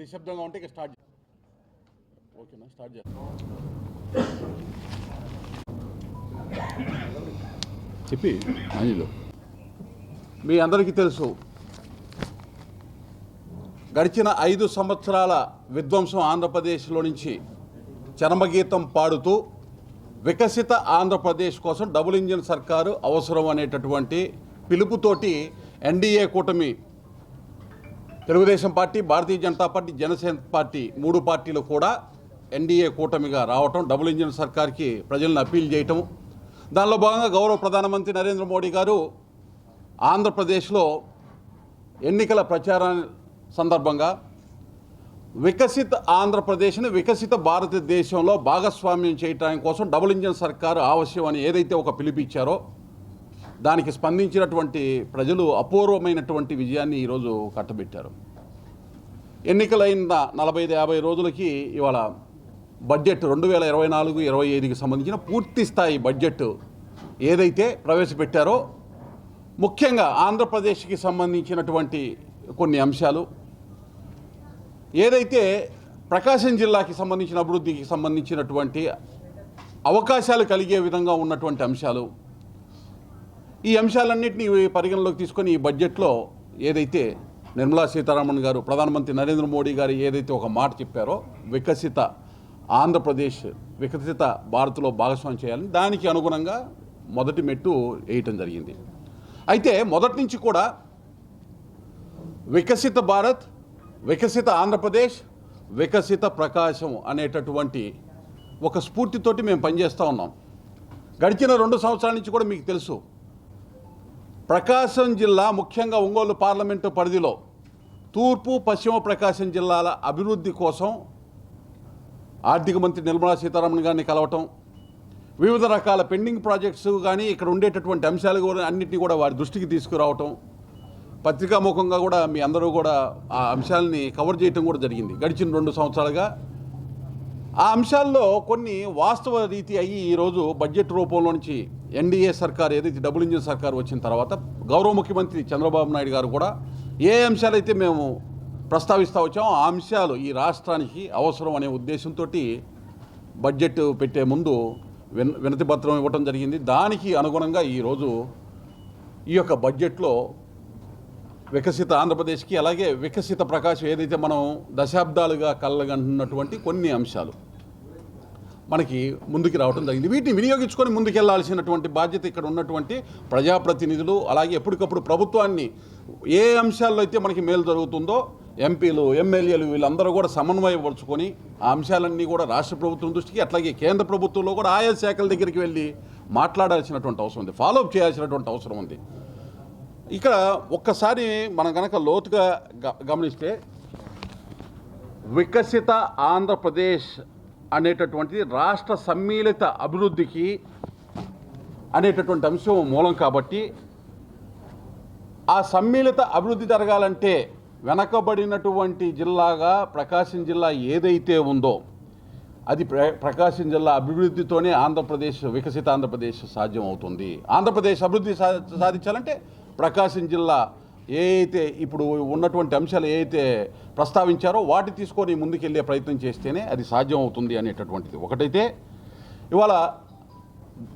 నిశ్శబ్దంగా ఉంటే ఇక స్టార్ట్ ఓకేనా? స్టార్ట్ చేస్తాం. చెప్పి ఆంజలో, మీ అందరికీ తెలుసు, గడిచిన 5 సంవత్సరాల విధ్వంసం ఆంధ్రప్రదేశ్లో నుంచి చరమగీతం పాడుతూ వికసిత ఆంధ్రప్రదేశ్ కోసం డబుల్ ఇంజిన్ సర్కారు అవసరం అనేటటువంటి పిలుపుతోటి ఎన్డీఏ కూటమి, Telugu Desam party, Bharatiya Janata party, Janasena party 3 పార్టీలు కూడా ఎన్డీఏ కూటమిగా రావటం, డబుల్ ఇంజిన్ సర్కార్కి ప్రజలను అప్పీల్ చేయటం, దానిలో భాగంగా గౌరవ ప్రధానమంత్రి నరేంద్ర మోడీ గారు ఆంధ్రప్రదేశ్లో ఎన్నికల ప్రచారం సందర్భంగా వికసిత ఆంధ్రప్రదేశ్ని వికసిత భారతదేశంలో భాగస్వామ్యం చేయడానికి కోసం డబుల్ ఇంజిన్ సర్కారు ఆవశ్యం అని ఏదైతే ఒక పిలుపిచ్చారో దానికి స్పందించినటువంటి ప్రజలు అపూర్వమైనటువంటి విజయాన్ని ఈరోజు కట్టబెట్టారు. ఎన్నికలైన 45-50 రోజులకి ఇవాళ బడ్జెట్ 2024-25కి సంబంధించిన పూర్తి స్థాయి బడ్జెట్ ఏదైతే ప్రవేశపెట్టారో, ముఖ్యంగా ఆంధ్రప్రదేశ్కి సంబంధించినటువంటి కొన్ని అంశాలు, ఏదైతే ప్రకాశం జిల్లాకి సంబంధించిన అభివృద్ధికి సంబంధించినటువంటి అవకాశాలు కలిగే విధంగా ఉన్నటువంటి అంశాలు, ఈ అంశాలన్నింటినీ పరిగణలోకి తీసుకొని ఈ బడ్జెట్లో ఏదైతే నిర్మలా సీతారామన్ గారు, ప్రధానమంత్రి నరేంద్ర మోడీ గారు ఏదైతే ఒక మాట చెప్పారో, వికసిత ఆంధ్రప్రదేశ్ వికసిత భారత్లో భాగస్వామ్యం చేయాలని, దానికి అనుగుణంగా మొదటి మెట్టు వేయటం జరిగింది. అయితే మొదటి నుంచి కూడా వికసిత భారత్, వికసిత ఆంధ్రప్రదేశ్, వికసిత ప్రకాశం అనేటటువంటి ఒక స్ఫూర్తితోటి మేము పనిచేస్తూ ఉన్నాం. గడిచిన 2 సంవత్సరాల నుంచి కూడా మీకు తెలుసు, ప్రకాశం జిల్లా, ముఖ్యంగా ఒంగోలు పార్లమెంటు పరిధిలో తూర్పు పశ్చిమ ప్రకాశం జిల్లాల అభివృద్ధి కోసం ఆర్థిక మంత్రి నిర్మలా సీతారామన్ గారిని కలవటం, వివిధ రకాల పెండింగ్ ప్రాజెక్ట్స్ కానీ ఇక్కడ ఉండేటటువంటి అంశాలు కూడా అన్నింటినీ కూడా వారి దృష్టికి తీసుకురావటం, పత్రికాముఖంగా కూడా మీ అందరూ కూడా ఆ అంశాలని కవర్ చేయటం కూడా జరిగింది గడిచిన 2 సంవత్సరాలుగా. ఆ అంశాల్లో కొన్ని వాస్తవ రీతి అయ్యి ఈరోజు బడ్జెట్ రూపంలో నుంచి ఎన్డీఏ సర్కార్ ఏదైతే డబుల్ ఇంజిన్ సర్కార్ వచ్చిన తర్వాత గౌరవ ముఖ్యమంత్రి చంద్రబాబు నాయుడు గారు కూడా ఏ అంశాలైతే మేము ప్రస్తావిస్తూ వచ్చామో ఆ అంశాలు ఈ రాష్ట్రానికి అవసరం అనే ఉద్దేశంతో బడ్జెట్ పెట్టే ముందు వినతి పత్రం ఇవ్వటం జరిగింది. దానికి అనుగుణంగా ఈరోజు ఈ యొక్క బడ్జెట్లో వికసిత ఆంధ్రప్రదేశ్కి, అలాగే వికసిత ప్రకాశం ఏదైతే మనం దశాబ్దాలుగా కలగంటున్నటువంటి కొన్ని అంశాలు మనకి ముందుకు రావడం జరిగింది. వీటిని వినియోగించుకొని ముందుకెళ్లాల్సినటువంటి బాధ్యత ఇక్కడ ఉన్నటువంటి ప్రజాప్రతినిధులు, అలాగే ఎప్పటికప్పుడు ప్రభుత్వాన్ని ఏ అంశాల్లో అయితే మనకి మేలు జరుగుతుందో ఎంపీలు, ఎమ్మెల్యేలు వీళ్ళందరూ కూడా సమన్వయపరుచుకొని ఆ అంశాలన్నీ కూడా రాష్ట్ర ప్రభుత్వం దృష్టికి, అట్లాగే కేంద్ర ప్రభుత్వంలో కూడా ఆయా శాఖల దగ్గరికి వెళ్ళి మాట్లాడాల్సినటువంటి అవసరం ఉంది, ఫాలోఅప్ చేయాల్సినటువంటి అవసరం ఉంది. ఇక్కడ ఒక్కసారి మనం కనుక లోతుగా గమనిస్తే వికసిత ఆంధ్రప్రదేశ్ అనేటటువంటిది రాష్ట్ర సమ్మిళిత అభివృద్ధికి అనేటటువంటి అంశం మూలం కాబట్టి, ఆ సమ్మిళిత అభివృద్ధి జరగాలంటే వెనకబడినటువంటి జిల్లాగా ప్రకాశం జిల్లా ఏదైతే ఉందో అది ప్రకాశం జిల్లా అభివృద్ధితోనే ఆంధ్రప్రదేశ్, వికసిత ఆంధ్రప్రదేశ్ సాధ్యం అవుతుంది. ఆంధ్రప్రదేశ్ అభివృద్ధి సాధించాలంటే ప్రకాశం జిల్లా ఏదైతే ఇప్పుడు ఉన్నటువంటి అంశాలు ఏదైతే ప్రస్తావించారో వాటి తీసుకొని ముందుకెళ్ళే ప్రయత్నం చేస్తేనే అది సాధ్యం అవుతుంది అనేటటువంటిది ఒకటైతే, ఇవాళ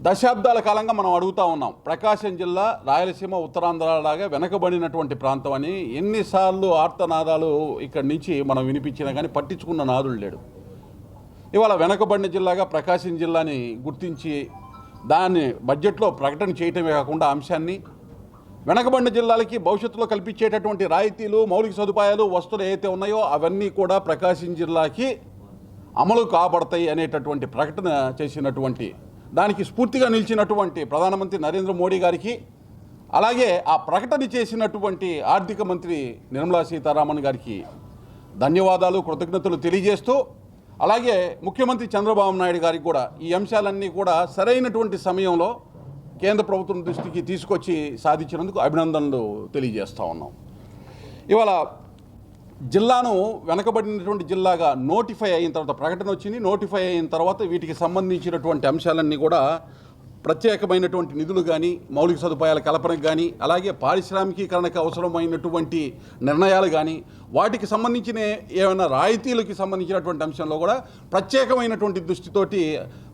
దశాబ్దాల కాలంగా మనం అడుగుతూ ఉన్నాం, ప్రకాశం జిల్లా రాయలసీమ, ఉత్తరాంధ్రలాగా వెనకబడినటువంటి ప్రాంతం అని ఎన్నిసార్లు ఆర్తనాదాలు ఇక్కడి నుంచి మనం వినిపించినా కానీ పట్టించుకున్న నాదులు లేడు. ఇవాళ వెనకబడిన జిల్లాగా ప్రకాశం జిల్లాని గుర్తించి దాన్ని బడ్జెట్లో ప్రకటన చేయటమే కాకుండా అంశాన్ని వెనకబడిన జిల్లాలకి భవిష్యత్తులో కల్పించేటటువంటి రాయితీలు, మౌలిక సదుపాయాలు, వస్తువులు ఏవైతే ఉన్నాయో అవన్నీ కూడా ప్రకాశం జిల్లాకి అమలు కాబడతాయి అనేటటువంటి ప్రకటన చేసినటువంటి, దానికి స్ఫూర్తిగా నిలిచినటువంటి ప్రధానమంత్రి నరేంద్ర మోడీ గారికి, అలాగే ఆ ప్రకటన చేసినటువంటి ఆర్థిక మంత్రి నిర్మలా సీతారామన్ గారికి ధన్యవాదాలు, కృతజ్ఞతలు తెలియజేస్తూ, అలాగే ముఖ్యమంత్రి చంద్రబాబు నాయుడు గారికి కూడా ఈ అంశాలన్నీ కూడా సరైనటువంటి సమయంలో కేంద్ర ప్రభుత్వం దృష్టికి తీసుకొచ్చి సాధించినందుకు అభినందనలు తెలియజేస్తూ ఉన్నాం. ఇవాళ జిల్లాను వెనకబడినటువంటి జిల్లాగా నోటిఫై అయిన తర్వాత ప్రకటన వచ్చింది. నోటిఫై అయిన తర్వాత వీటికి సంబంధించినటువంటి అంశాలన్నీ కూడా ప్రత్యేకమైనటువంటి నిధులు కానీ మౌలిక సదుపాయాల కల్పనకు కానీ అలాగే పారిశ్రామికీకరణకు అవసరమైనటువంటి నిర్ణయాలు కానీ వాటికి సంబంధించిన ఏమైనా రాయితీలకి సంబంధించినటువంటి అంశంలో కూడా ప్రత్యేకమైనటువంటి దృష్టితోటి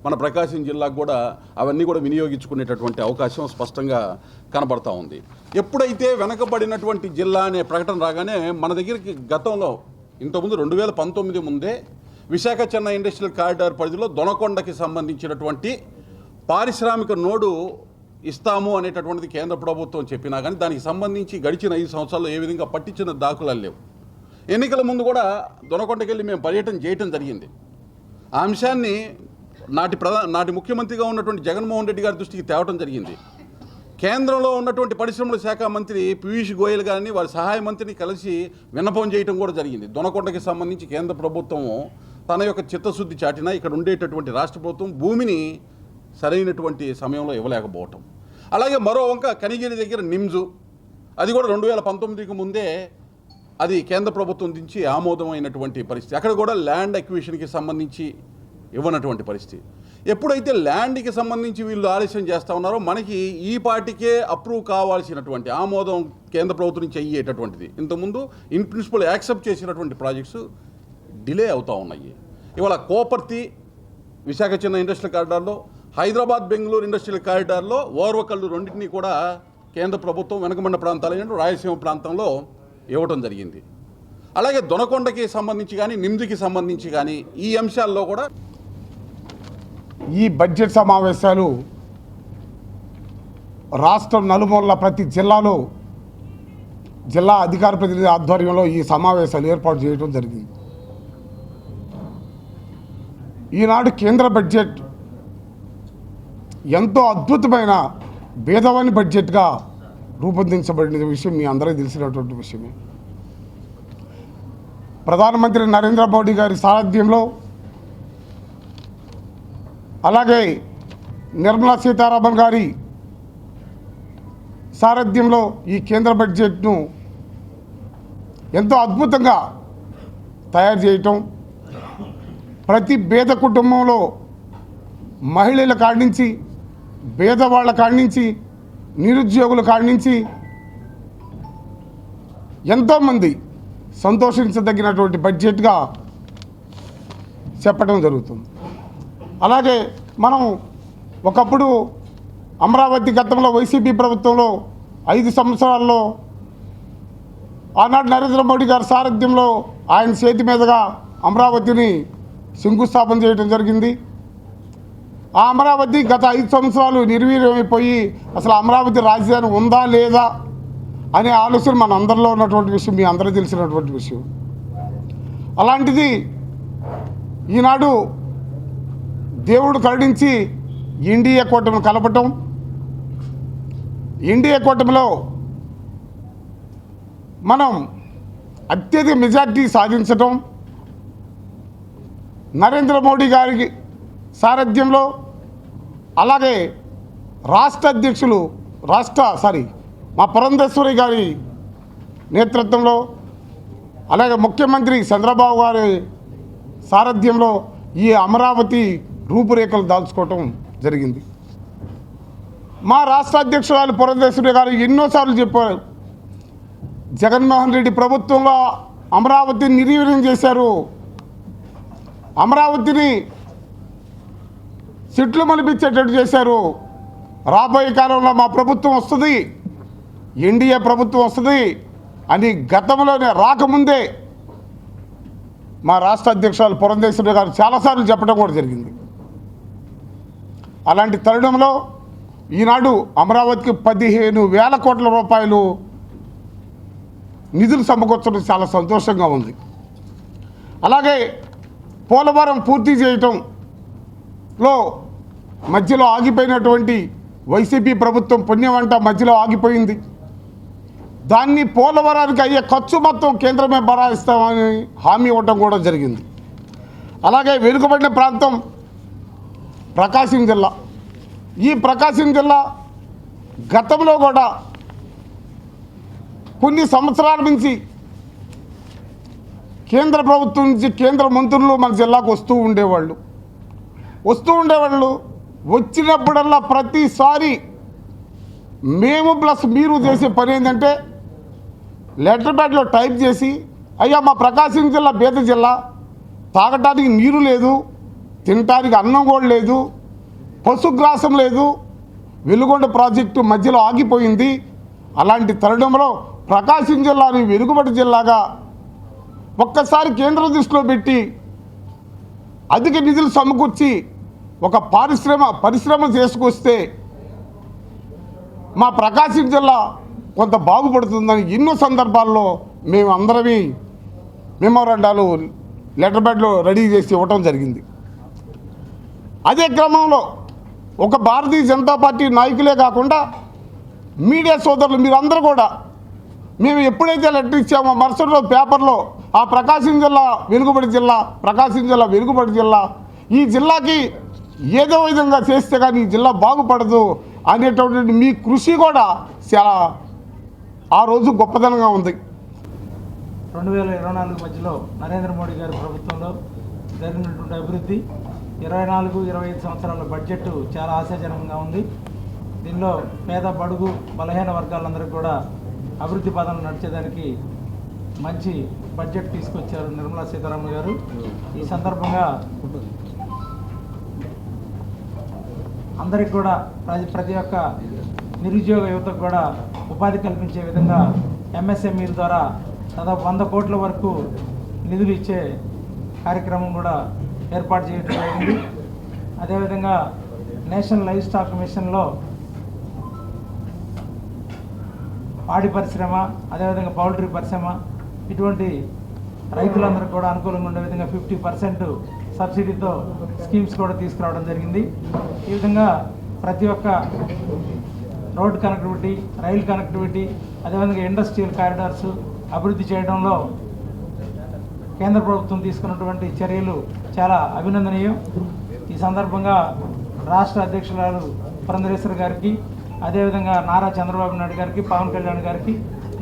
మన ప్రకాశం జిల్లాకు కూడా అవన్నీ కూడా వినియోగించుకునేటటువంటి అవకాశం స్పష్టంగా కనబడతా ఉంది. ఎప్పుడైతే వెనకబడినటువంటి జిల్లా అనే ప్రకటన రాగానే మన దగ్గరికి గతంలో ఇంతకుముందు 2019 ముందే విశాఖ చెన్నై ఇండస్ట్రియల్ కారిడార్ పరిధిలో దొనకొండకి సంబంధించినటువంటి పారిశ్రామిక నోడు ఇస్తాము అనేటటువంటిది కేంద్ర ప్రభుత్వం చెప్పినా కానీ దానికి సంబంధించి గడిచిన 5 సంవత్సరాల్లో ఏ విధంగా పట్టించిన దాఖలాలు లేవు. ఎన్నికల ముందు కూడా దొనకొండకి వెళ్ళి మేము పర్యటన చేయటం జరిగింది. ఆ అంశాన్ని నాటి ముఖ్యమంత్రిగా ఉన్నటువంటి జగన్మోహన్ రెడ్డి గారి దృష్టికి తేవటం జరిగింది. కేంద్రంలో ఉన్నటువంటి పరిశ్రమల శాఖ మంత్రి పీయూష్ గోయల్ గారిని వారి సహాయ మంత్రిని కలిసి విన్నపం చేయడం కూడా జరిగింది. దొనకొండకి సంబంధించి కేంద్ర ప్రభుత్వం తన యొక్క చిత్తశుద్ధి చాటినా ఇక్కడ ఉండేటటువంటి రాష్ట్ర ప్రభుత్వం భూమిని సరైనటువంటి సమయంలో ఇవ్వలేకపోవటం. అలాగే మరో వంక కనిగిరి దగ్గర నిమ్జు, అది కూడా 2019కి ముందే అది కేంద్ర ప్రభుత్వం నుంచి ఆమోదమైనటువంటి పరిస్థితి. అక్కడ కూడా ల్యాండ్ అక్విజిషన్కి సంబంధించి ఇవ్వనటువంటి పరిస్థితి. ఎప్పుడైతే ల్యాండ్కి సంబంధించి వీళ్ళు ఆలస్యం చేస్తూ ఉన్నారో మనకి ఈ పార్టీకే అప్రూవ్ కావాల్సినటువంటి ఆమోదం కేంద్ర ప్రభుత్వం నుంచి అయ్యేటటువంటిది ఇంతకుముందు ఇన్ ప్రిన్సిపల్ యాక్సెప్ట్ చేసినటువంటి ప్రాజెక్ట్స్ డిలే అవుతూ ఉన్నాయి. ఇవాళ కోపర్తి విశాఖ చెన్నై ఇండస్ట్రియల్ కారిడార్లో, హైదరాబాద్ బెంగళూరు ఇండస్ట్రియల్ కారిడార్లో ఓర్వకల్లు రెండింటినీ కూడా కేంద్ర ప్రభుత్వం వెనుకబడిన ప్రాంతాలైన రాయలసీమ ప్రాంతంలో ఇవ్వటం జరిగింది. అలాగే దొనకొండకి సంబంధించి కానీ నిమ్దికి సంబంధించి కానీ ఈ అంశాల్లో కూడా ఈ బడ్జెట్ సమావేశాలు రాష్ట్రం నలుమూలల ప్రతి జిల్లాలో జిల్లా అధికార ప్రతినిధి ఆధ్వర్యంలో ఈ సమావేశాలు ఏర్పాటు చేయడం జరిగింది. ఈనాడు కేంద్ర బడ్జెట్ ఎంతో అద్భుతమైన భేదవాని బడ్జెట్గా రూపొందించబడిన విషయం మీ అందరికీ తెలిసినటువంటి విషయమే. ప్రధానమంత్రి నరేంద్ర మోడీ గారి సారథ్యంలో అలాగే నిర్మలా సీతారామన్ గారి సారథ్యంలో ఈ కేంద్ర బడ్జెట్ను ఎంతో అద్భుతంగా తయారు చేయటం, ప్రతి పేద కుటుంబంలో మహిళల కాడి నుంచి, పేదవాళ్ళ కాడి నుంచి, నిరుద్యోగుల కాడి నుంచి ఎంతోమంది సంతోషించదగినటువంటి బడ్జెట్గా చెప్పడం జరుగుతుంది. అలాగే మనం ఒకప్పుడు అమరావతి గతంలో వైసీపీ ప్రభుత్వంలో 5 సంవత్సరాల్లో ఆనాడు నరేంద్ర మోడీ గారి సారథ్యంలో ఆయన చేతి మీదుగా అమరావతిని శంకుస్థాపన చేయడం జరిగింది. ఆ అమరావతి గత 5 సంవత్సరాలు నిర్వీర్యమైపోయి అసలు అమరావతి రాజధాని ఉందా లేదా అనే ఆలోచన మన అందరిలో ఉన్నటువంటి విషయం, మీ అందరూ తెలిసినటువంటి విషయం. అలాంటిది ఈనాడు దేవుడు కరుణించి ఎన్డీఏ కూటమిని కలపటం, ఎన్డీఏ కూటమిలో మనం అత్యధిక మెజార్టీ సాధించటం, నరేంద్ర మోడీ గారికి సారథ్యంలో అలాగే రాష్ట్ర అధ్యక్షులు మా పురంధేశ్వరి గారి నేతృత్వంలో అలాగే ముఖ్యమంత్రి చంద్రబాబు గారి సారథ్యంలో ఈ అమరావతి రూపురేఖలు దాల్చుకోవటం జరిగింది. మా రాష్ట్ర అధ్యక్షురాలు పురంధేశ్వరి గారు ఎన్నోసార్లు చెప్పారు, జగన్మోహన్ రెడ్డి ప్రభుత్వంలో అమరావతిని నిర్వీర్యం చేశారు, అమరావతిని చెట్లు మలిపించేటట్టు చేశారు, రాబోయే కాలంలో మా ప్రభుత్వం వస్తుంది, ఎన్డీఏ ప్రభుత్వం వస్తుంది అని గతంలోనే రాకముందే మా రాష్ట్ర అధ్యక్షురాలు పురంధేశ్వరి గారు చాలాసార్లు చెప్పడం కూడా జరిగింది. అలాంటి తరుణంలో ఈనాడు అమరావతికి 15,000 కోట్ల రూపాయలు నిధులు సమకూర్చడం చాలా సంతోషంగా ఉంది. అలాగే పోలవరం పూర్తి చేయటంలో మధ్యలో ఆగిపోయినటువంటి వైసీపీ ప్రభుత్వం పుణ్యమంట మధ్యలో ఆగిపోయింది. దాన్ని పోలవరానికి అయ్యే ఖర్చు మొత్తం కేంద్రమే భరాయిస్తామని హామీ ఇవ్వటం కూడా జరిగింది. అలాగే వెనుకబడిన ప్రాంతం ప్రకాశం జిల్లా, ఈ ప్రకాశం జిల్లా గతంలో కూడా కొన్ని సంవత్సరాల నుంచి కేంద్ర ప్రభుత్వం నుంచి కేంద్ర మంత్రులు మన జిల్లాకు వస్తూ ఉండేవాళ్ళు. వచ్చినప్పుడల్లా ప్రతిసారి మేము ప్లస్ మీరు చేసే పని ఏంటంటే లెటర్ ప్యాడ్లో టైప్ చేసి, అయ్యా మా ప్రకాశం జిల్లా పేద జిల్లా, తాగటానికి నీరు లేదు, తినటానికి అన్నం కూడా లేదు, పశుగ్రాసం లేదు, వెలుగొండ ప్రాజెక్టు మధ్యలో ఆగిపోయింది. అలాంటి తరుణంలో ప్రకాశం జిల్లాని వెలుగుబడి జిల్లాగా ఒక్కసారి కేంద్రం దృష్టిలో పెట్టి అధిక నిధులు సమకూర్చి ఒక పరిశ్రమ చేసుకొస్తే మా ప్రకాశం జిల్లా కొంత బాగుపడుతుందని ఎన్నో సందర్భాల్లో మేము అందరమీ మెమోరాండాలు లెటర్ ప్యాడ్లో రెడీ చేసి ఇవ్వటం జరిగింది. అదే క్రమంలో ఒక భారతీయ జనతా పార్టీ నాయకులే కాకుండా మీడియా సోదరులు మీరందరూ కూడా మేము ఎప్పుడైతే లెటర్ ఇచ్చామో మరుసటి రోజు పేపర్లో ఆ ప్రకాశం జిల్లా వెలుగుబడి జిల్లా, ప్రకాశం జిల్లా వెలుగుబడి జిల్లా, ఈ జిల్లాకి ఏదో విధంగా చేస్తే కానీ ఈ జిల్లా బాగుపడదు అనేటటువంటి మీ కృషి కూడా చాలా ఆ రోజు గొప్పదనంగా ఉంది. 2024 మధ్యలో నరేంద్ర మోడీ గారి ప్రభుత్వంలో జరిగినటువంటి అభివృద్ధి 24-25 సంవత్సరాల బడ్జెట్ చాలా ఆశాజనకంగా ఉంది. దీనిలో పేద బడుగు బలహీన వర్గాలందరికీ కూడా అభివృద్ధి పదంలో నడిచేదానికి మంచి బడ్జెట్ తీసుకొచ్చారు నిర్మలా సీతారామన్ గారు. ఈ సందర్భంగా అందరికి కూడా ప్రతి ఒక్క నిరుద్యోగ యువతకు కూడా ఉపాధి కల్పించే విధంగా ఎంఎస్ఎంఈల ద్వారా దాదాపు 100 కోట్ల వరకు నిధులు ఇచ్చే కార్యక్రమం కూడా ఏర్పాటు చేయడం జరిగింది. అదేవిధంగా నేషనల్ లైవ్ స్టాక్ మిషన్లో పాడి పరిశ్రమ, అదేవిధంగా పౌల్ట్రీ పరిశ్రమ, ఇటువంటి రైతులందరూ కూడా అనుకూలంగా ఉండే విధంగా 50% సబ్సిడీతో స్కీమ్స్ కూడా తీసుకురావడం జరిగింది. ఈ విధంగా ప్రతి ఒక్క రోడ్ కనెక్టివిటీ, రైల్ కనెక్టివిటీ, అదేవిధంగా ఇండస్ట్రియల్ కారిడార్స్ అభివృద్ధి చేయడంలో కేంద్ర ప్రభుత్వం తీసుకున్నటువంటి చర్యలు చాలా అభినందనీయం. ఈ సందర్భంగా రాష్ట్ర అధ్యక్షురాలు పురంధరేశ్వరి గారికి, అదేవిధంగా నారా చంద్రబాబు నాయుడు గారికి, పవన్ కళ్యాణ్ గారికి,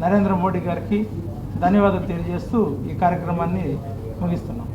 నరేంద్ర మోడీ గారికి ధన్యవాదాలు తెలియజేస్తూ ఈ కార్యక్రమాన్ని ముగిస్తున్నాం.